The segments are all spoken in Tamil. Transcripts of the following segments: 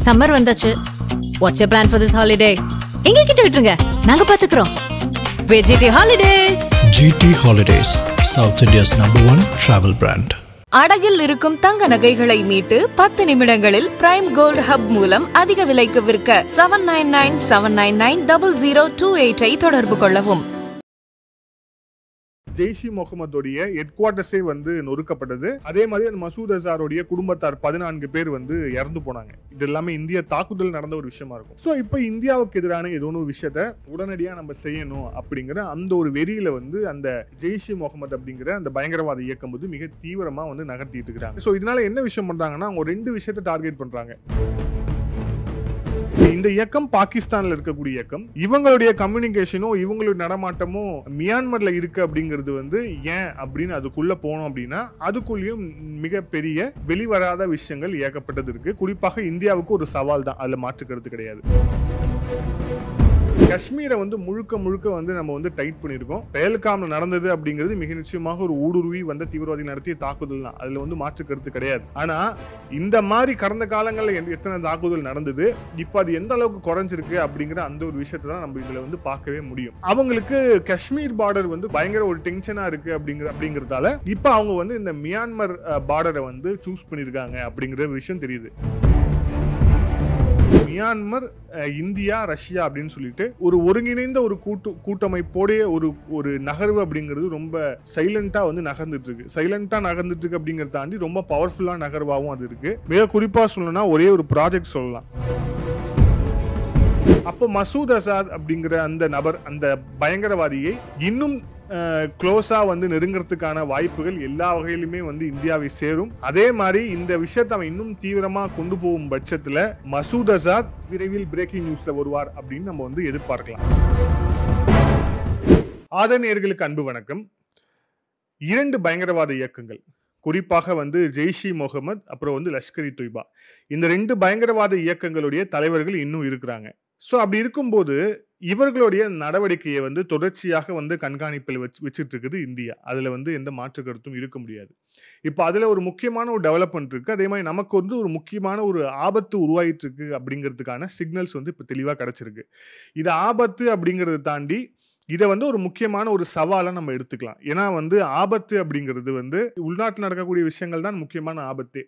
சம்மர் வந்தாச்சு. What's your plan for this holiday? எங்க கிட்ட விட்டுருங்க, நாங்க பாத்துக்கிறோம். GT Holidays. GT Holidays, South India's #1 travel brand. அடகில் இருக்கும் தங்க நகைகளை மீட்டு 10 நிமிடங்களில் பிரைம் கோல்ட் ஹப் மூலம் அதிக விலைக்கு விற்க 7997990028 தொடர்பு கொள்ளவும். ஜெய்ஷி முகமதுடைய ஹெட் குவார்ட்டர்ஸே வந்து நொறுக்கப்பட்டது. அதே மாதிரி அந்த மசூத் அசாருடைய குடும்பத்தார் 14 பேர் வந்து இறந்து போனாங்க. இது எல்லாமே இந்திய தாக்குதல் நடந்த ஒரு விஷயமா இருக்கும். ஸோ இப்போ இந்தியாவுக்கு எதிரான ஏதோ ஒரு விஷயத்த உடனடியாக நம்ம செய்யணும் அப்படிங்கிற அந்த ஒரு வெறியில வந்து அந்த ஜெய்ஷி முகமது அப்படிங்கிற அந்த பயங்கரவாத இயக்கம் வந்து மிக தீவிரமா வந்து நகர்த்திட்டு இருக்கிறாங்க. ஸோ இதனால என்ன விஷயம் பண்றாங்கன்னா, அவங்க 2 விஷயத்தை டார்கெட் பண்றாங்க. இந்த இயக்கம் பாகிஸ்தான்ல இருக்கக்கூடிய இயக்கம், இவங்களுடைய கம்யூனிகேஷனோ இவங்களுடைய நடமாட்டமோ மியான்மர்ல இருக்கு அப்படிங்கிறது வந்து ஏன் அப்படின்னு அதுக்குள்ள போனோம் அப்படின்னா, அதுக்குள்ளேயும் மிகப்பெரிய வெளிவராத விஷயங்கள் ஏகப்பட்டது இருக்கு. குறிப்பாக இந்தியாவுக்கு ஒரு சவால் தான், அதுல மாற்றுக்கிறது கிடையாது. காஷ்மீரை வந்து முழுக்க வந்து நம்ம வந்து டைட் பண்ணியிருக்கோம். பெஹல்காம்ல நடந்தது அப்படிங்கிறது மிக நிச்சயமாக ஒரு ஊடுருவி வந்த தீவிரவாதி நடத்திய தாக்குதல் தான், அதுல வந்து மாற்று கருத்து கிடையாது. ஆனா இந்த மாதிரி கடந்த காலங்களில் எத்தனை தாக்குதல் நடந்தது, இப்ப அது எந்த அளவுக்கு குறைஞ்சிருக்கு அப்படிங்கிற அந்த ஒரு விஷயத்தை தான் நம்ம இதுல வந்து பார்க்கவே முடியும். அவங்களுக்கு காஷ்மீர் பார்டர் வந்து பயங்கர ஒரு டென்ஷனா இருக்கு அப்படிங்கிறதால இப்ப அவங்க வந்து இந்த மியான்மர் பார்டரை வந்து சூஸ் பண்ணிருக்காங்க அப்படிங்கிற விஷயம் தெரியுது. மியான்மர், இந்தியா, ரஷ்யா அப்படின்னு சொல்லிட்டு ஒரு ஒருங்கிணைந்த ஒரு கூட்டமைப்போடைய ஒரு நகர்வு அப்படிங்கிறது ரொம்ப சைலண்டா வந்து நகர்ந்துட்டு இருக்கு. சைலண்டா நகர்ந்துட்டு இருக்கு அப்படிங்கறத தாண்டி ரொம்ப பவர்ஃபுல்லா நகர்வாகவும் அது இருக்கு. மிக குறிப்பா சொல்லணும்னா ஒரே ஒரு ப்ராஜெக்ட் சொல்லலாம். அப்போ மசூத் அசாத் அப்படிங்கிற அந்த நபர், அந்த பயங்கரவாதியை இன்னும் க்ளோஸா வந்து நெருங்கிறதுக்கான வாய்ப்புகள் எல்லா வகையிலுமே வந்து இந்தியாவை சேரும். அதே மாதிரி இந்த விஷயத்தை அவன் இன்னும் தீவிரமா கொண்டு போகும் பட்சத்துல மசூத் அசாத் விரைவில் பிரேக்கிங் நியூஸ்ல வருவார் அப்படின்னு நம்ம வந்து எதிர்பார்க்கலாம். ஆதரணியர்களுக்கு அன்பு வணக்கம். 2 பயங்கரவாத இயக்கங்கள், குறிப்பாக வந்து ஜெய்ஷி முகமது அப்புறம் வந்து லஷ்கர் இ தொய்பா, இந்த 2 பயங்கரவாத இயக்கங்களுடைய தலைவர்கள் இன்னும் இருக்கிறாங்க. ஸோ அப்படி இருக்கும்போது இவர்களுடைய நடவடிக்கையை வந்து தொடர்ச்சியாக வந்து கண்காணிப்பில் வச்சுட்டு இருக்குது இந்தியா. அதில் வந்து எந்த மாற்று கருத்தும் இருக்க முடியாது. இப்போ அதில் ஒரு முக்கியமான ஒரு டெவலப்மெண்ட் இருக்கு. அதே மாதிரி நமக்கு வந்து ஒரு முக்கியமான ஒரு ஆபத்து உருவாயிட்டு இருக்கு அப்படிங்கிறதுக்கான சிக்னல்ஸ் வந்து இப்போ தெளிவாக கிடைச்சிருக்கு. இது ஆபத்து அப்படிங்கிறத தாண்டி இதை வந்து ஒரு முக்கியமான ஒரு சவாலை நம்ம எடுத்துக்கலாம். ஏன்னா வந்து ஆபத்து அப்படிங்கிறது வந்து உள்நாட்டில் நடக்கக்கூடிய விஷயங்கள் தான் முக்கியமான ஆபத்து.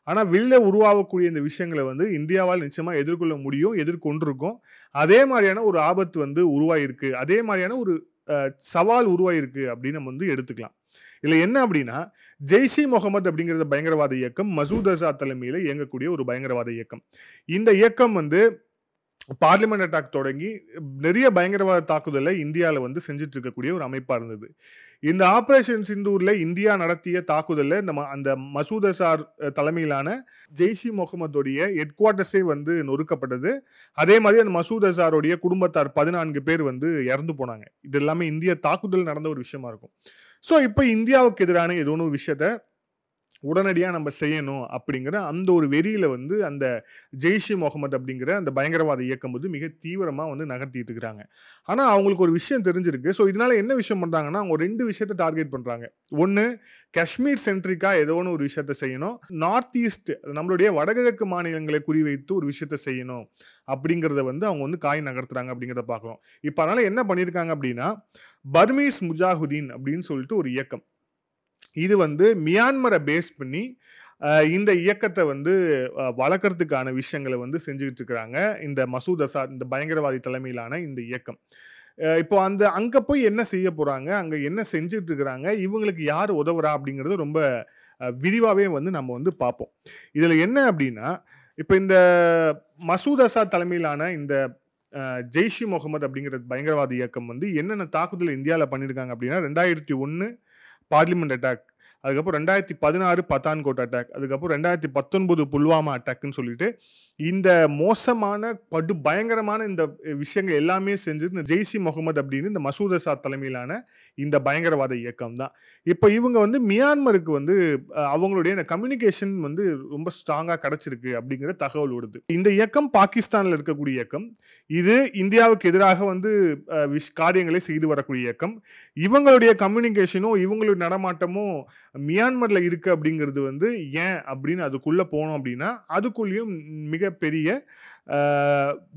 ஆனால் வெளில உருவாகக்கூடிய இந்த விஷயங்களை வந்து இந்தியாவால் நிச்சயமாக எதிர்கொள்ள முடியும், எதிர்கொண்டிருக்கும். அதே மாதிரியான ஒரு ஆபத்து வந்து உருவாயிருக்கு, அதே மாதிரியான ஒரு சவால் உருவாயிருக்கு அப்படின்னு நம்ம வந்து எடுத்துக்கலாம். இதில் என்ன அப்படின்னா, ஜெய்ஷி முகமது அப்படிங்கிறது பயங்கரவாத இயக்கம் மசூத் அசாத் தலைமையில் இயங்கக்கூடிய ஒரு பயங்கரவாத இயக்கம். இந்த இயக்கம் வந்து பார்லிமெண்ட் அட்டாக் தொடங்கி நிறைய பயங்கரவாத தாக்குதலை இந்தியாவில் வந்து செஞ்சுட்டு இருக்கக்கூடிய ஒரு அமைப்பா இருந்தது. இந்த ஆபரேஷன் சிந்தூர்ல இந்தியா நடத்திய தாக்குதலில் அந்த மசூத் அசார் தலைமையிலான ஜெய்ஷி முகமதுடைய ஹெட் குவார்ட்டர்ஸே வந்து நொறுக்கப்பட்டது. அதே மாதிரி அந்த மசூத் அசாருடைய குடும்பத்தார் 14 பேர் வந்து இறந்து போனாங்க. இது எல்லாமே இந்திய தாக்குதல் நடந்த ஒரு விஷயமா இருக்கும். ஸோ இப்போ இந்தியாவுக்கு எதிரான ஏதோ ஒரு விஷயத்த உடனடியாக நம்ம செய்யணும் அப்படிங்கிற அந்த ஒரு வெறியில வந்து அந்த ஜெய்ஷி முகமது அப்படிங்கிற அந்த பயங்கரவாத இயக்கம் வந்து மிக தீவிரமா வந்து நகர்த்திட்டு இருக்கிறாங்க. ஆனா அவங்களுக்கு ஒரு விஷயம் தெரிஞ்சிருக்கு. ஸோ இதனால என்ன விஷயம் பண்றாங்கன்னா, அவங்க 2 விஷயத்தை டார்கெட் பண்றாங்க. ஒன்னு, காஷ்மீர் சென்ட்ரிக்கா ஏதோ ஒரு விஷயத்த செய்யணும். நார்த் ஈஸ்ட், நம்மளுடைய வடகிழக்கு மாநிலங்களை குறிவைத்து ஒரு விஷயத்த செய்யணும் அப்படிங்கிறத வந்து அவங்க வந்து காய் நகர்த்துறாங்க அப்படிங்கிறத பார்க்குறோம். இப்போ அதனால என்ன பண்ணியிருக்காங்க அப்படின்னா, பர்மீஸ் முஜாஹுதீன் அப்படின்னு சொல்லிட்டு ஒரு இயக்கம், இது வந்து மியான்மரை பேஸ் பண்ணி இந்த இயக்கத்தை வந்து வளர்க்கறதுக்கான விஷயங்களை வந்து செஞ்சுக்கிட்டு இருக்கிறாங்க. இந்த மசூத் அசாத், இந்த பயங்கரவாதி தலைமையிலான இந்த இயக்கம் இப்போ அங்க போய் என்ன செய்ய போறாங்க, அங்க என்ன செஞ்சுட்டு இருக்கிறாங்க, இவங்களுக்கு யார் உதவுறா அப்படிங்கிறது ரொம்ப விரிவாகவே வந்து நம்ம வந்து பார்ப்போம். இதுல என்ன அப்படின்னா, இப்போ இந்த மசூத் அசாத் தலைமையிலான இந்த ஜெய்ஷி முகமது அப்படிங்கிற பயங்கரவாத இயக்கம் வந்து என்னென்ன தாக்குதல் இந்தியாவில் பண்ணியிருக்காங்க அப்படின்னா, 2001 பார்லிமெண்ட் அட்டாக், அதுக்கப்புறம் 2016 பத்தான்கோட் அட்டாக், அதுக்கப்புறம் 2019 புல்வாமா அட்டாக்னு சொல்லிட்டு இந்த மோசமான படு பயங்கரமான இந்த விஷயங்கள் எல்லாமே செஞ்சு இந்த ஜெய்ஷி முகமது அப்படின்னு இந்த மசூத் அசாத் தலைமையிலான இந்த பயங்கரவாத இயக்கம் தான். இப்போ இவங்க வந்து மியான்மருக்கு வந்து அவங்களுடைய இந்த கம்யூனிகேஷன் வந்து ரொம்ப ஸ்ட்ராங்கா கிடைச்சிருக்கு அப்படிங்கிற தகவல் வருது. இந்த இயக்கம் பாகிஸ்தான்ல இருக்கக்கூடிய இயக்கம், இது இந்தியாவுக்கு எதிராக வந்து காரியங்களை செய்து வரக்கூடிய இயக்கம். இவங்களுடைய கம்யூனிகேஷனும் இவங்களுடைய நடமாட்டமும் மியான்மர்ல இருக்கு அப்படிங்கிறது வந்து ஏன் அப்படின்னு அதுக்குள்ள போனோம் அப்படின்னா அதுக்குள்ளேயும் மிகப்பெரிய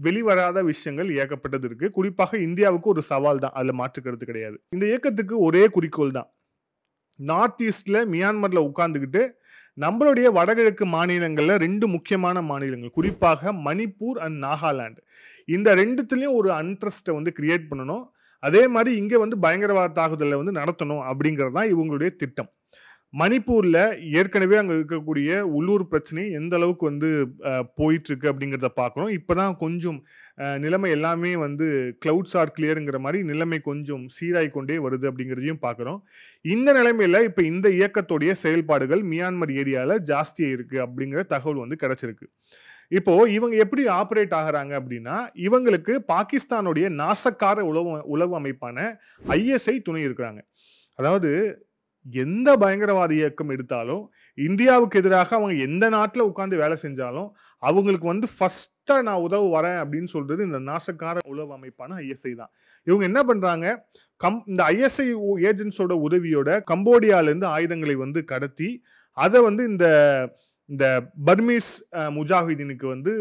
வெளிவராத விஷயங்கள் இயக்கப்பட்டது இருக்கு. குறிப்பாக இந்தியாவுக்கு ஒரு சவால் தான், அதுல மாற்றுக்கிறது கிடையாது. இந்த இயக்கத்துக்கு ஒரே குறிக்கோள் தான், நார்த் ஈஸ்ட்ல மியான்மர்ல உட்கார்ந்துக்கிட்டு நம்மளுடைய வடகிழக்கு மாநிலங்கள்ல 2 முக்கியமான மாநிலங்கள், குறிப்பாக மணிப்பூர் அண்ட் நாகாலாந்து, இந்த ரெண்டுத்துலயும் ஒரு அன்ட்ரஸ்ட்டை வந்து கிரியேட் பண்ணணும். அதே மாதிரி இங்க வந்து பயங்கரவாத தாக்குதலை வந்து நடத்தணும் அப்படிங்கிறது தான் இவங்களுடைய திட்டம். மணிப்பூர்ல ஏற்கனவே அங்க இருக்கக்கூடிய உள்ளூர் பிரச்சனை எந்த அளவுக்கு வந்து போயிட்டு இருக்கு அப்படிங்கிறத பார்க்குறோம். இப்பதான் கொஞ்சம் நிலைமை எல்லாமே வந்து கிளவுட்ஸ் ஆர் கிளியருங்கிற மாதிரி நிலைமை கொஞ்சம் சீராய் கொண்டே வருது அப்படிங்கிறதையும் பார்க்குறோம். இந்த நிலைமையில இப்ப இந்த இயக்கத்துடைய செயல்பாடுகள் மியான்மர் ஏரியால ஜாஸ்தியா இருக்கு அப்படிங்கிற தகவல் வந்து கிடைச்சிருக்கு. இப்போ இவங்க எப்படி ஆப்ரேட் ஆகுறாங்க அப்படின்னா, இவங்களுக்கு பாகிஸ்தானுடைய நாசக்கார உளவு அமைப்பான ISI துணை இருக்கிறாங்க. அதாவது எந்த பயங்கரவாத இயக்கம் எடுத்தாலும் இந்தியாவுக்கு எதிராக அவங்க எந்த நாட்டில் உட்கார்ந்து வேலை செஞ்சாலும் அவங்களுக்கு வந்து ஃபர்ஸ்டா நான் உதவு வரேன் அப்படின்னு சொல்றது இந்த நாசக்கார உளவு அமைப்பான ISI தான். இவங்க என்ன பண்றாங்க, இந்த ISI ஏஜென்ட்ஸோட உதவியோட கம்போடியால இருந்து ஆயுதங்களை வந்து கடத்தி அதை வந்து இந்த பர்மீஸ் முஜாஹிதீனுக்கு வந்து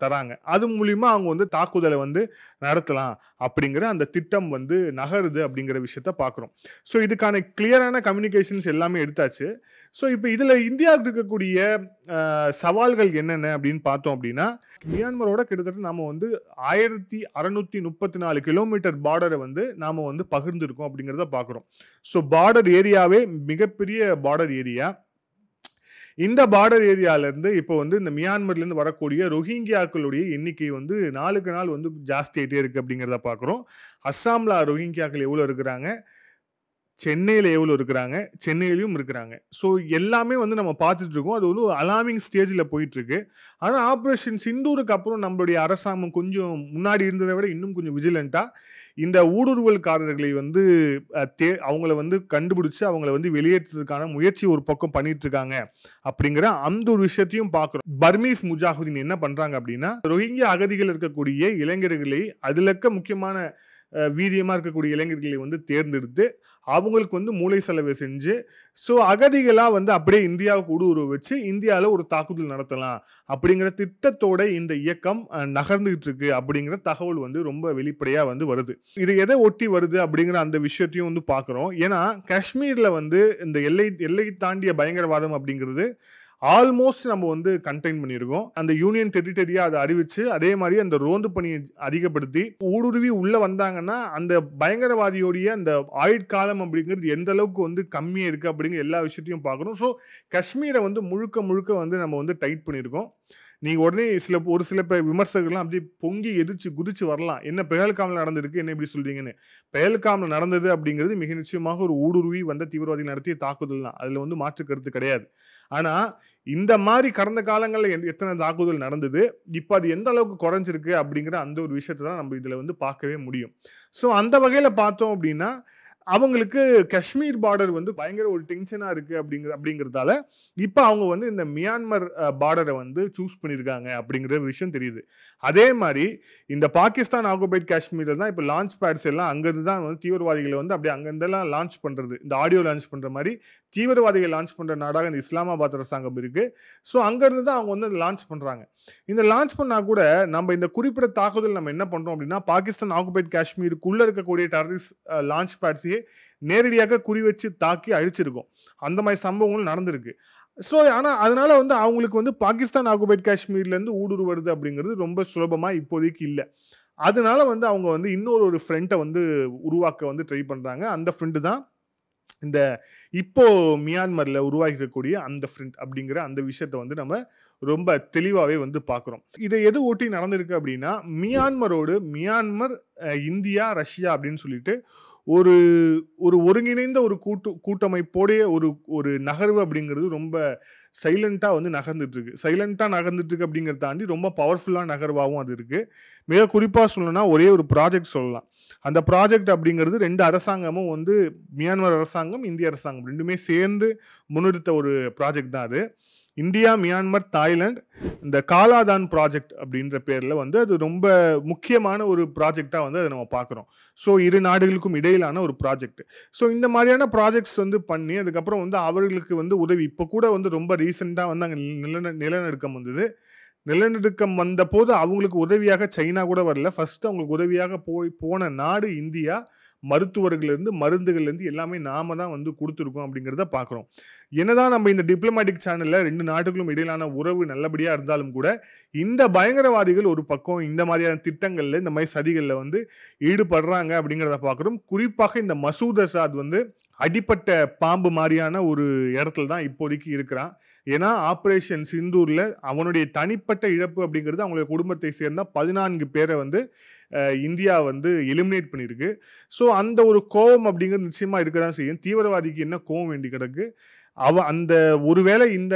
தராங்க. அது மூலியமா அவங்க வந்து தாக்குதலை வந்து நடத்தலாம் அப்படிங்கிற அந்த திட்டம் வந்து நகருது அப்படிங்கிற விஷயத்த பார்க்குறோம். ஸோ இதுக்கான கிளியரான கம்யூனிகேஷன்ஸ் எல்லாமே எடுத்தாச்சு. ஸோ இப்போ இதில் இந்தியாவுக்கு இருக்கக்கூடிய சவால்கள் என்னென்ன அப்படின்னு பார்த்தோம் அப்படின்னா, மியான்மரோட கிட்டத்தட்ட நாம வந்து 1634 கிலோமீட்டர் பார்டரை வந்து நாம வந்து பகிர்ந்துருக்கோம் அப்படிங்கிறத பார்க்குறோம். ஸோ பார்டர் ஏரியாவே மிகப்பெரிய பார்டர் ஏரியா. இந்த பார்டர் ஏரியால இருந்து இப்போ வந்து இந்த மியான்மர்ல இருந்து வரக்கூடிய ரோஹிங்கியாக்களுடைய எண்ணிக்கை வந்து நாளுக்கு நாள் வந்து ஜாஸ்தி ஆயிட்டே இருக்கு அப்படிங்கிறத பார்க்குறோம். அஸ்ஸாம்ல ரோஹிங்கியாக்கள் எவ்வளோ இருக்கிறாங்க, சென்னையில் எவ்வளோ இருக்கிறாங்க, சென்னையிலையும் இருக்கிறாங்க. ஸோ எல்லாமே வந்து நம்ம பார்த்துட்டு இருக்கோம். அது வந்து அலார்மிங் ஸ்டேஜில் போயிட்டு இருக்கு. ஆனால் ஆப்ரேஷன் சிந்தூருக்கு அப்புறம் நம்மளுடைய அரசாங்கம் கொஞ்சம் முன்னாடி இருந்ததை விட இன்னும் கொஞ்சம் விஜிலண்டாக இந்த ஊடுருவல்காரர்களை வந்து அவங்கள வந்து கண்டுபிடிச்சு அவங்கள வந்து வெளியேற்றதுக்கான முயற்சி ஒரு பக்கம் பண்ணிட்டு இருக்காங்க அப்படிங்கிற அந்த ஒரு விஷயத்தையும் பார்க்குறோம். பர்மீஸ் முஜாஹிதீன் என்ன பண்றாங்க அப்படின்னா, ரோஹிங்கியா அகதிகள் இருக்கக்கூடிய இளைஞர்களை, அதுல இருக்க முக்கியமான வீரியமா இருக்கக்கூடிய இளைஞர்களை வந்து தேர்ந்தெடுத்து அவங்களுக்கு வந்து மூளை செலவை செஞ்சு ஸோ அகதிகளா வந்து அப்படியே இந்தியாவுக்கு ஊடுருவ வச்சு இந்தியாவில் ஒரு தாக்குதல் நடத்தலாம் அப்படிங்கிற திட்டத்தோட இந்த இயக்கம் நகர்ந்துகிட்டு இருக்கு அப்படிங்கிற தகவல் வந்து ரொம்ப வெளிப்படையா வந்து வருது. இது எதை ஒட்டி வருது அப்படிங்கிற அந்த விஷயத்தையும் வந்து பார்க்குறோம். ஏன்னா காஷ்மீர்ல வந்து இந்த எல்லை தாண்டிய பயங்கரவாதம் அப்படிங்கிறது ஆல்மோஸ்ட் நம்ம வந்து கண்டெயின் பண்ணியிருக்கோம். அந்த யூனியன் டெரிட்டரியா அதை அறிவிச்சு அதே மாதிரி அந்த ரோந்து பணியை அதிகப்படுத்தி ஊடுருவி உள்ள வந்தாங்கன்னா அந்த பயங்கரவாதியோடைய அந்த ஆயுட்காலம் அப்படிங்கிறது எந்த அளவுக்கு வந்து கம்மியாக இருக்கு அப்படிங்கிற எல்லா விஷயத்தையும் பார்க்கணும். ஸோ காஷ்மீரை வந்து முழுக்க வந்து நம்ம வந்து டைட் பண்ணியிருக்கோம். நீங்கள் உடனே ஒரு சில விமர்சகர்கள்லாம் அப்படி பொங்கி எதிர்த்து குதிச்சு வரலாம், என்ன பெஹல்காமில் நடந்திருக்கு, என்ன இப்படி சொல்றீங்கன்னு. பெஹல்காமில் நடந்தது அப்படிங்கிறது மிக நிச்சயமாக ஒரு ஊடுருவி வந்த தீவிரவாதிகள் நடத்திய தாக்குதல் தான், அதில் வந்து மாற்று கருத்து கிடையாது. ஆனால் இந்த மாதிரி கடந்த காலங்களில் எத்தனை தாக்குதல் நடந்தது, இப்போ அது எந்த அளவுக்கு குறைஞ்சிருக்கு அப்படிங்கிற அந்த ஒரு விஷயத்தை தான் நம்ம இதில் வந்து பார்க்கவே முடியும். ஸோ அந்த வகையில் பார்த்தோம் அப்படின்னா அவங்களுக்கு காஷ்மீர் பார்டர் வந்து பயங்கர ஒரு டென்ஷனாக இருக்குது அப்படிங்கிறதால இப்போ அவங்க வந்து இந்த மியான்மர் பார்டரை வந்து சூஸ் பண்ணியிருக்காங்க அப்படிங்கிற விஷயம் தெரியுது. அதே மாதிரி இந்த பாகிஸ்தான் ஆக்குபைட் காஷ்மீரில் தான் இப்போ லான்ச் பேட்ஸ் எல்லாம் அங்கேருந்து தான் வந்து தீவிரவாதிகளை வந்து அப்படியே அங்கேருந்தெல்லாம் லான்ச் பண்ணுறது, இந்த ஆடியோ லான்ச் பண்ணுற மாதிரி தீவிரவாதிகள் லான்ச் பண்ணுற நாடாக இந்த இஸ்லாமாபாத் அரசாங்கம் இருக்குது. ஸோ அங்கேருந்து தான் அவங்க வந்து லான்ச் பண்ணுறாங்க. இந்த லான்ச் பண்ணால் கூட நம்ம இந்த குறிப்பிட்ட தாக்குதல் நம்ம என்ன பண்ணுறோம் அப்படின்னா, பாகிஸ்தான் ஆக்குபைட் காஷ்மீருக்குள்ளே இருக்கக்கூடிய டெரரிஸ்ட் லான்ச் பேட்ஸையே நேரடியாக குறி வச்சு தாக்கி அழிச்சிருக்கோம். அந்த மாதிரி சம்பவங்கள் நடந்திருக்கு. ஸோ ஆனால் அதனால வந்து அவங்களுக்கு வந்து பாகிஸ்தான் ஆக்குபைட் காஷ்மீர்லேருந்து ஊடுருவது அப்படிங்கிறது ரொம்ப சுலபமாக இப்போதைக்கு இல்லை. அதனால வந்து அவங்க வந்து இன்னொரு ஃப்ரண்ட்டை வந்து உருவாக்க வந்து ட்ரை பண்ணுறாங்க. அந்த ஃப்ரண்ட் தான் இந்த இப்போ மியான்மரில் உருவாகிருக்கக்கூடிய அந்த ஃப்ரண்ட் அப்படிங்கிற அந்த விஷயத்த வந்து நம்ம ரொம்ப தெளிவாகவே வந்து பார்க்குறோம். இதை எது ஒட்டி நடந்திருக்கு அப்படின்னா, மியான்மர், இந்தியா, ரஷ்யா அப்படின்னு சொல்லிட்டு ஒரு ஒருங்கிணைந்த ஒரு கூட்டமைப்போடைய ஒரு நகர்வு அப்படிங்கிறது ரொம்ப சைலண்டாக வந்து நகர்ந்துட்டு இருக்கு அப்படிங்கிறத தாண்டி ரொம்ப பவர்ஃபுல்லான நகர்வாகவும் அது இருக்கு. மிக குறிப்பாக சொல்லணும்னா ஒரே ஒரு ப்ராஜெக்ட் சொல்லலாம். அந்த ப்ராஜெக்ட் அப்படிங்கிறது 2 அரசாங்கமும் வந்து மியான்மர் அரசாங்கம், இந்திய அரசாங்கம் ரெண்டுமே சேர்ந்து முன்னெடுத்த ஒரு ப்ராஜெக்ட் தான் அது. இந்தியா, மியான்மர், தாய்லாந்து இந்த காலாதான் ப்ராஜெக்ட் அப்படின்ற பேர்ல வந்து அது ரொம்ப முக்கியமான ஒரு ப்ராஜெக்டா வந்து அதை நம்ம பார்க்குறோம். ஸோ இரு நாடுகளுக்கும் இடையிலான ஒரு ப்ராஜெக்ட். ஸோ இந்த மாதிரியான ப்ராஜெக்ட்ஸ் வந்து பண்ணி அதுக்கப்புறம் வந்து அவர்களுக்கு வந்து உதவி இப்போ கூட வந்து ரொம்ப ரீசெண்டாக வந்து அங்கே நிலநடுக்கம் வந்தது. நிலநடுக்கம் வந்த போது அவங்களுக்கு உதவியாக சைனா கூட வரல. ஃபர்ஸ்ட் அவங்களுக்கு உதவியாக போன நாடு இந்தியா. மருத்துவர்கள்லேருந்து மருந்துகள்லேருந்து எல்லாமே நாம தான் வந்து கொடுத்துருக்கோம் அப்படிங்கிறத பார்க்குறோம். என்னதான் நம்ம இந்த டிப்ளமேட்டிக் சேனலில் 2 நாடுகளும் இடையிலான உறவு நல்லபடியாக இருந்தாலும் கூட இந்த பயங்கரவாதிகள் ஒரு பக்கம் இந்த மாதிரியான திட்டங்களில் இந்த மாதிரி சதிகளில் வந்து ஈடுபடுறாங்க அப்படிங்கிறத பார்க்குறோம். குறிப்பாக இந்த மசூத் அசாத் வந்து அடிப்பட்ட பாம்பு மாதிரியான ஒரு இடத்துல தான் இப்போதைக்கு இருக்கிறான். ஏன்னா ஆப்ரேஷன் சிந்தூரில் அவனுடைய தனிப்பட்ட இழப்பு அப்படிங்கிறது அவங்களுடைய குடும்பத்தை சேர்ந்த 14 பேரை வந்து இந்தியா வந்து எலிமினேட் பண்ணியிருக்கு. ஸோ அந்த ஒரு கோபம் அப்படிங்கிறது நிச்சயமாக இருக்க தான் செய்யும். தீவிரவாதிக்கு என்ன கோபம் வேண்டி கிடக்கு? அந்த ஒருவேளை இந்த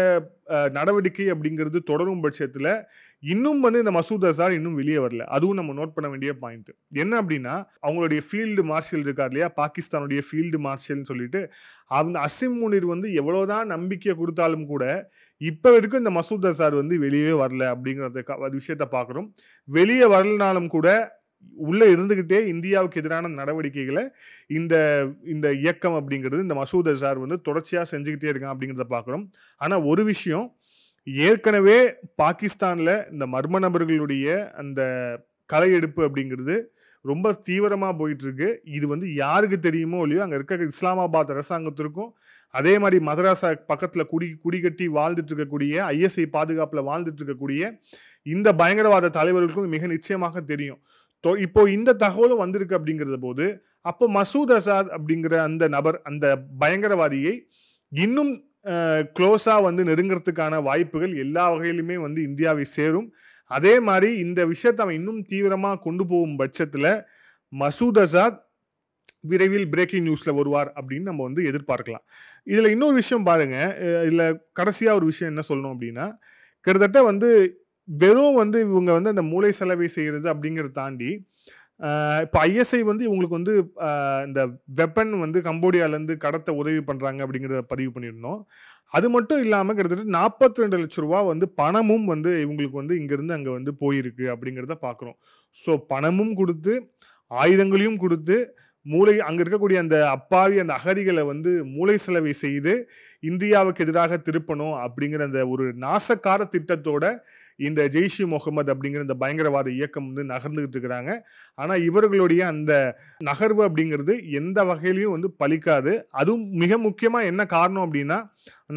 நடவடிக்கை அப்படிங்கிறது தொடரும் பட்சத்தில் இன்னும் வந்து இந்த மசூத் அசார் இன்னும் வெளியே வரல. அதுவும் நம்ம நோட் பண்ண வேண்டிய பாயிண்ட் என்ன அப்படின்னா, அவங்களுடைய ஃபீல்டு மார்ஷல் இருக்கார் இல்லையா, பாகிஸ்தானுடைய ஃபீல்டு மார்ஷல்னு சொல்லிட்டு அந்த அசிம் முனிர் வந்து எவ்வளோதான் நம்பிக்கை கொடுத்தாலும் கூட இப்போ வரைக்கும் இந்த மசூத் அசார் வந்து வெளியே வரல அப்படிங்கிற விஷயத்த பார்க்குறோம். வெளியே வரலனாலும் கூட உள்ள இருந்துகிட்டே இந்தியாவுக்கு எதிரான நடவடிக்கைகளை இந்த இயக்கம் அப்படிங்கிறது இந்த மசூத் அசார் வந்து தொடர்ச்சியாக செஞ்சுக்கிட்டே இருக்கான் அப்படிங்கிறத பார்க்குறோம். ஆனால் ஒரு விஷயம், ஏற்கனவே பாகிஸ்தானில் இந்த மர்ம நபர்களுடைய அந்த களையெடுப்பு அப்படிங்கிறது ரொம்ப தீவிரமாக போயிட்டு இருக்கு. இது வந்து யாருக்கு தெரியுமோ இல்லையோ அங்கே இருக்க இஸ்லாமாபாத் அரசாங்கத்திற்கும் அதே மாதிரி மதராசா பக்கத்தில் குடிகட்டி வாழ்ந்துட்டு இருக்கக்கூடிய ஐஎஸ்ஐ பாதுகாப்பில் வாழ்ந்துட்டு இருக்கக்கூடிய இந்த பயங்கரவாத தலைவர்களுக்கும் மிக நிச்சயமாக தெரியும். இப்போ இந்த தகவலும் வந்திருக்கு அப்படிங்கிறத போது அப்போ மசூத் அசாத் அப்படிங்கிற அந்த நபர் அந்த பயங்கரவாதியை இன்னும் க்ளோஸாக வந்து நெருங்கிறதுக்கான வாய்ப்புகள் எல்லா வகையிலுமே வந்து இந்தியாவை சேரும். அதே மாதிரி இந்த விஷயத்தை அவன் இன்னும் தீவிரமாக கொண்டு போகும் பட்சத்தில் மசூத் அசாத் விரைவில் பிரேக்கிங் நியூஸில் வருவார் அப்படின்னு நம்ம வந்து எதிர்பார்க்கலாம். இதில் இன்னொரு விஷயம் பாருங்க, இதில் கடைசியாக ஒரு விஷயம் என்ன சொல்லணும் அப்படின்னா, கிட்டத்தட்ட வந்து வெறும் வந்து இவங்க வந்து அந்த மூளை செலவை செய்கிறது அப்படிங்கிறத தாண்டி இப்போ ஐஎஸ்ஐ வந்து இவங்களுக்கு வந்து இந்த வெப்பன் வந்து கம்போடியாவிலேருந்து கடத்த உதவி பண்ணுறாங்க அப்படிங்கிறத பதிவு பண்ணியிருந்தோம். அது மட்டும் இல்லாமல் கிட்டத்தட்ட 42 லட்ச ரூபா வந்து பணமும் வந்து இவங்களுக்கு வந்து இங்கேருந்து அங்கே வந்து போயிருக்கு அப்படிங்கிறத பார்க்குறோம். ஸோ பணமும் கொடுத்து ஆயுதங்களையும் கொடுத்து அங்கே இருக்கக்கூடிய அந்த அப்பாவி அந்த அகதிகளை வந்து மூளை செலவை செய்து இந்தியாவுக்கு எதிராக திருப்பணும் அப்படிங்கிற அந்த ஒரு நாசக்கார திட்டத்தோட இந்த ஜெய்ஷ் முகமது அப்படிங்கிற இந்த பயங்கரவாத இயக்கம் வந்து நகர்ந்துகிட்டு இருக்கிறாங்க. ஆனால் இவர்களுடைய அந்த நகர்வு அப்படிங்கிறது எந்த வகையிலையும் வந்து பலிக்காது. அதுவும் மிக முக்கியமாக என்ன காரணம் அப்படின்னா,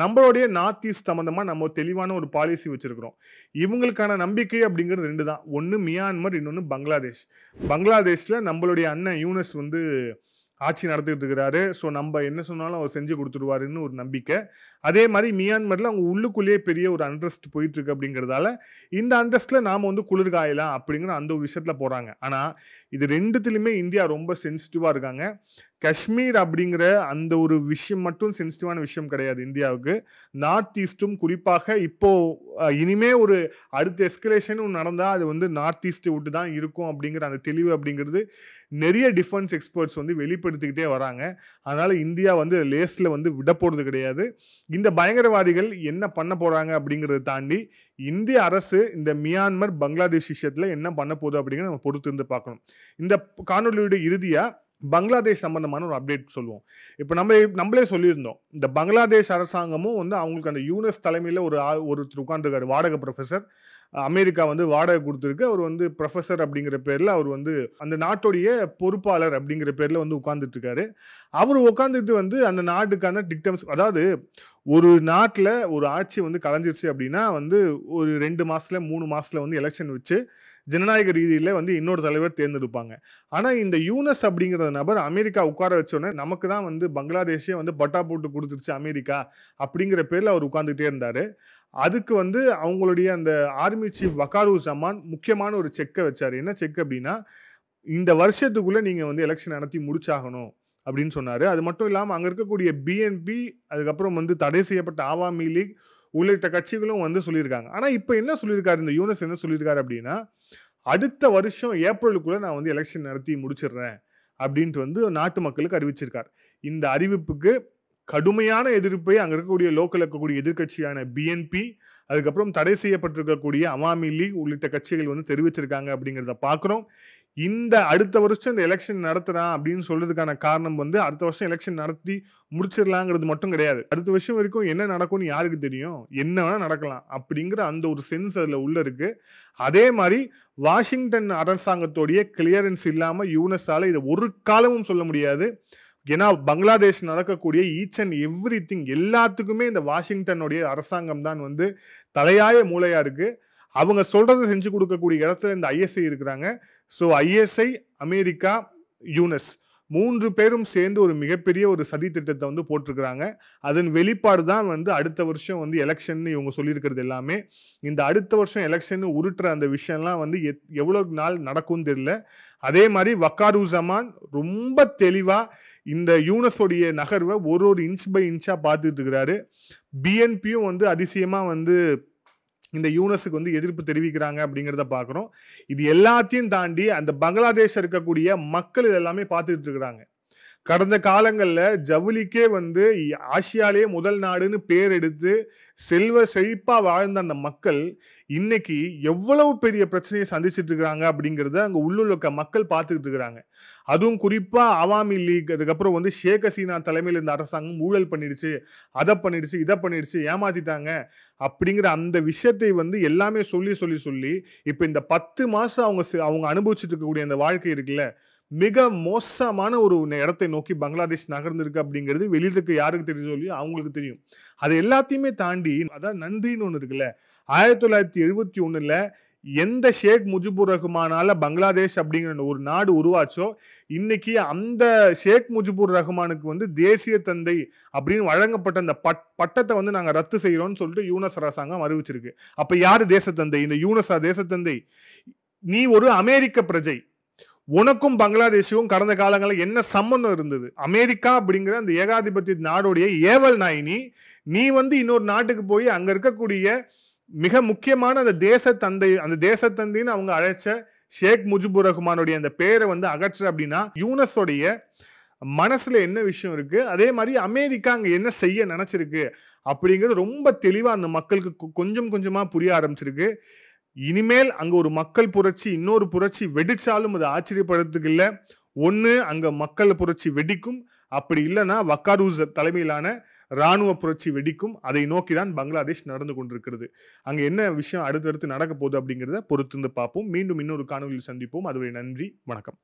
நம்மளுடைய நார்த் ஈஸ்ட் சம்மந்தமாக நம்ம தெளிவான ஒரு பாலிசி வச்சுருக்கிறோம். இவங்களுக்கான நம்பிக்கை அப்படிங்கிறது 2 தான். ஒன்று மியான்மர், இன்னொன்று பங்களாதேஷ். பங்களாதேஷில் நம்மளுடைய அண்ணன் யூனஸ் வந்து ஆட்சி நடத்திட்டு இருக்கிறாரு. ஸோ நம்ம என்ன சொன்னாலும் அவர் செஞ்சு கொடுத்துருவாருன்னு ஒரு நம்பிக்கை. அதே மாதிரி மியான்மரில் அவங்க உள்ளுக்குள்ளேயே பெரிய ஒரு அண்ட்ரஸ்ட் போயிட்டு இருக்கு அப்படிங்கிறதால இந்த அண்ட்ரஸ்டில் நாம் வந்து குளிர்காயலாம் அப்படிங்கிற அந்த ஒரு விஷயத்தில் போகிறாங்க. ஆனால் இது 2த்துலையுமே இந்தியா ரொம்ப சென்சிட்டிவாக இருக்காங்க. காஷ்மீர் அப்படிங்கிற அந்த ஒரு விஷயம் மட்டும் சென்சிட்டிவான விஷயம் கிடையாது இந்தியாவுக்கு. நார்த் ஈஸ்ட்டும் குறிப்பாக இப்போ இனிமே ஒரு அடுத்த எஸ்கலேஷனும் நடந்தால் அது வந்து நார்த் ஈஸ்ட்டை விட்டு தான் இருக்கும் அப்படிங்கிற அந்த தெளிவு அப்படிங்கிறது நிறைய டிஃபென்ஸ் எக்ஸ்பர்ட்ஸ் வந்து வெளிப்படுத்திக்கிட்டே வராங்க. அதனால் இந்தியா வந்து லேஸில் வந்து விட போகிறது கிடையாது. இந்த பயங்கரவாதிகள் என்ன பண்ண போகிறாங்க அப்படிங்கிறத தாண்டி இந்திய அரசு இந்த மியான்மர் பங்களாதேஷ் விஷயத்தில் என்ன பண்ண போகுது அப்படிங்கிறத நம்ம பொறுத்து இருந்து பார்க்கணும். இந்த காணொலியோட இறுதியாக பங்களாதேஷ் சம்பந்தமான ஒரு அப்டேட் சொல்லுவோம். இப்போ நம்மளே சொல்லியிருந்தோம், இந்த பங்களாதேஷ் அரசாங்கமும் வந்து அவங்களுக்கு அந்த யூனஸ் தலைமையில் ஒருத்தர் உட்காந்துருக்காரு, வாடகை ப்ரொஃபஸர். அமெரிக்கா வந்து வாடகை கொடுத்துருக்கு. அவர் வந்து ப்ரொஃபஸர் அப்படிங்கிற பேரில் அவர் வந்து அந்த நாட்டுடைய பொறுப்பாளர் அப்படிங்கிற பேரில் வந்து உட்காந்துட்டு இருக்காரு. அவர் உட்காந்துட்டு வந்து அந்த நாட்டுக்கான டிக்டம்ஸ், அதாவது ஒரு நாட்டில் ஒரு ஆட்சி வந்து கலைஞ்சிருச்சு அப்படின்னா வந்து ஒரு 2 மாதத்துல 3 மாதத்துல வந்து எலெக்ஷன் வச்சு ஜனநாயக ரீதியில் வந்து இன்னொரு தலைவர் தேர்ந்தெடுப்பாங்க. ஆனால் இந்த யூனஸ் அப்படிங்கிற நபர் அமெரிக்கா உட்கார வச்சோன்னே நமக்கு தான் வந்து பங்களாதேஷே வந்து பட்டா போட்டு கொடுத்துருச்சு அமெரிக்கா அப்படிங்கிற பேரில் அவர் உட்காந்துக்கிட்டே இருந்தார். அதுக்கு வந்து அவங்களுடைய அந்த ஆர்மி சீஃப் வக்காருஸமான் முக்கியமான ஒரு செக்கை வச்சார். என்ன செக் அப்படின்னா, இந்த வருஷத்துக்குள்ளே நீங்கள் வந்து எலெக்ஷன் நடத்தி முடிச்சாகணும் அப்படின்னு சொன்னார். அது மட்டும் இல்லாமல் அங்கே இருக்கக்கூடிய பிஎன்பி, அதுக்கப்புறம் வந்து தடை செய்யப்பட்ட ஆவாமி லீக் உள்ளிட்ட கட்சிகளும் வந்து சொல்லியிருக்காங்க. ஆனால் இப்போ என்ன சொல்லியிருக்காரு இந்த யூனஸ், என்ன சொல்லியிருக்காரு அப்படின்னா, அடுத்த வருஷம் ஏப்ரலுக்குள்ளே நான் வந்து எலெக்ஷன் நடத்தி முடிச்சிடுறேன் அப்படின்ட்டு வந்து நாட்டு மக்களுக்கு அறிவிச்சிருக்கார். இந்த அறிவிப்புக்கு கடுமையான எதிர்ப்பை அங்க இருக்கக்கூடிய லோக்கல் இருக்கக்கூடிய எதிர்க்கட்சியான பிஎன்பி, அதுக்கப்புறம் தடை செய்யப்பட்டிருக்கக்கூடிய அவாமி லீக் உள்ளிட்ட கட்சிகள் வந்து தெரிவிச்சிருக்காங்க அப்படிங்கிறத பார்க்குறோம். இந்த அடுத்த வருஷம் இந்த எலெக்ஷன் நடத்துறான் அப்படின்னு சொல்றதுக்கான காரணம் வந்து அடுத்த வருஷம் எலெக்ஷன் நடத்தி முடிச்சிடலாங்கிறது மட்டும் கிடையாது. அடுத்த வருஷம் வரைக்கும் என்ன நடக்கும்னு யாருக்கு தெரியும், என்ன வேணா நடக்கலாம் அப்படிங்கிற அந்த ஒரு சென்ஸ் அதுல உள்ள இருக்கு. அதே மாதிரி வாஷிங்டன் அரசாங்கத்தோடைய கிளியரன்ஸ் இல்லாம யூனஸால இதை ஒரு காலமும் சொல்ல முடியாது. ஏன்னா பங்களாதேஷ் நடக்கக்கூடிய ஈச் அண்ட் எவ்ரி திங் எல்லாத்துக்குமே இந்த வாஷிங்டனுடைய அரசாங்கம் தான் வந்து தலையாய மூளையா இருக்கு. அவங்க சொல்றதை செஞ்சு கொடுக்கக்கூடிய இடத்துல இந்த ஐஎஸ்ஐ இருக்கிறாங்க. ஸோ ஐஎஸ்ஐ, அமெரிக்கா, யூனஸ் 3 பேரும் சேர்ந்து ஒரு மிகப்பெரிய ஒரு சதி திட்டத்தை வந்து போட்டிருக்கிறாங்க. அதன் வெளிப்பாடு தான் வந்து அடுத்த வருஷம் வந்து எலெக்ஷன் இவங்க சொல்லியிருக்கிறது எல்லாமே. இந்த அடுத்த வருஷம் எலெக்ஷன் உருட்டுற அந்த விஷயம்லாம் வந்து எவ்வளவு நாள் நடக்கும்னு தெரியல. அதே மாதிரி வக்காருஸமான் ரொம்ப தெளிவா இந்த யூனஸோடைய நகர்வை ஒரு இன்ச் பை இன்ச்சா பார்த்துட்டு இருக்கிறாரு. பிஎன்பியும் வந்து அதிசயமா வந்து இந்த யூனஸுக்கு வந்து எதிர்ப்பு தெரிவிக்கிறாங்க அப்படிங்கிறத பார்க்குறோம். இது எல்லாத்தையும் தாண்டி அந்த பங்களாதேஷ் இருக்கக்கூடிய மக்கள் இதெல்லாமே பார்த்துட்டு இருக்கிறாங்க. கடந்த காலங்களில் ஜவுளிக்கே வந்து ஆசியாலேயே முதல் நாடுன்னு பேர் எடுத்து செல்வ செழிப்பா வாழ்ந்த அந்த மக்கள் இன்னைக்கு எவ்வளவு பெரிய பிரச்சனையை சந்திச்சுட்டு இருக்கிறாங்க அப்படிங்கிறத அங்கே உள்ளுள்ள மக்கள் பார்த்துக்கிட்டு இருக்கிறாங்க. அதுவும் குறிப்பா அவாமி லீக், அதுக்கப்புறம் வந்து ஷேக் ஹசீனா தலைமையில் இந்த அரசாங்கம் ஊழல் பண்ணிடுச்சு, அதை பண்ணிடுச்சு, இதை பண்ணிடுச்சு, ஏமாத்திட்டாங்க அப்படிங்கிற அந்த விஷயத்தை வந்து எல்லாமே சொல்லி சொல்லி சொல்லி இப்போ இந்த 10 மாசம் அவங்க அனுபவிச்சுட்டு இருக்கக்கூடிய அந்த வாழ்க்கை இருக்குல்ல, மிக மோசமான ஒரு இடத்தை நோக்கி பங்களாதேஷ் நகர்ந்திருக்கு அப்படிங்கிறது வெளியில இருக்க யாருக்கு தெரியும் சொல்லி அவங்களுக்கு தெரியும். அது எல்லாத்தையுமே தாண்டி அதான் நன்றின்னு ஒன்று இருக்குல்ல, 1971 எந்த ஷேக் முஜிபுர் ரஹ்மானால பங்களாதேஷ் அப்படிங்கிற ஒரு நாடு உருவாச்சோ, இன்னைக்கு அந்த ஷேக் முஜிபுர் ரஹ்மானுக்கு வந்து தேசிய தந்தை அப்படின்னு வழங்கப்பட்ட அந்த பட்டத்தை வந்து நாங்கள் ரத்து செய்யறோம்னு சொல்லிட்டு யூனஸ் அரசாங்கம் அறிவிச்சிருக்கு. அப்ப யாரு தேசத்தந்தை? இந்த யூனஸா தேசத்தந்தை? நீ ஒரு அமெரிக்க பிரஜை, உனக்கும் பங்களாதேஷுக்கும் கடந்த காலங்களில் என்ன சம்பந்தம் இருந்தது? அமெரிக்கா அப்படிங்கிற அந்த ஏகாதிபத்திய நாடுடைய ஏவல் நாயினி நீ வந்து இன்னொரு நாட்டுக்கு போய் அங்க இருக்கக்கூடிய மிக முக்கியமான அந்த தேசத்தந்தைன்னு அவங்க அழைச்ச ஷேக் முஜிபுர் ரஹ்மானுடைய அந்த பேரை வந்து அகற்ற அப்படின்னா யூனஸோடைய மனசுல என்ன விஷயம் இருக்கு, அதே மாதிரி அமெரிக்கா அங்க என்ன செய்ய நினைச்சிருக்கு அப்படிங்கிறது ரொம்ப தெளிவா அந்த மக்களுக்கு கொஞ்சம் கொஞ்சமா புரிய ஆரம்பிச்சிருக்கு. இனிமேல் அங்க ஒரு மக்கள் புரட்சி, இன்னொரு புரட்சி வெடிச்சாலும் அது ஆச்சரியப்படுறதுக்கு இல்லை. ஒன்று அங்க மக்கள் புரட்சி வெடிக்கும், அப்படி இல்லைன்னா வக்காரூஸ் தலைமையிலான இராணுவ புரட்சி வெடிக்கும். அதை நோக்கி தான் பங்களாதேஷ் நடந்து கொண்டிருக்கிறது. அங்க என்ன விஷயம் அடுத்தடுத்து நடக்க போகுது அப்படிங்கிறத பொறுத்திருந்து பார்ப்போம். மீண்டும் இன்னொரு காணொலியில் சந்திப்போம். அதுவரை நன்றி, வணக்கம்.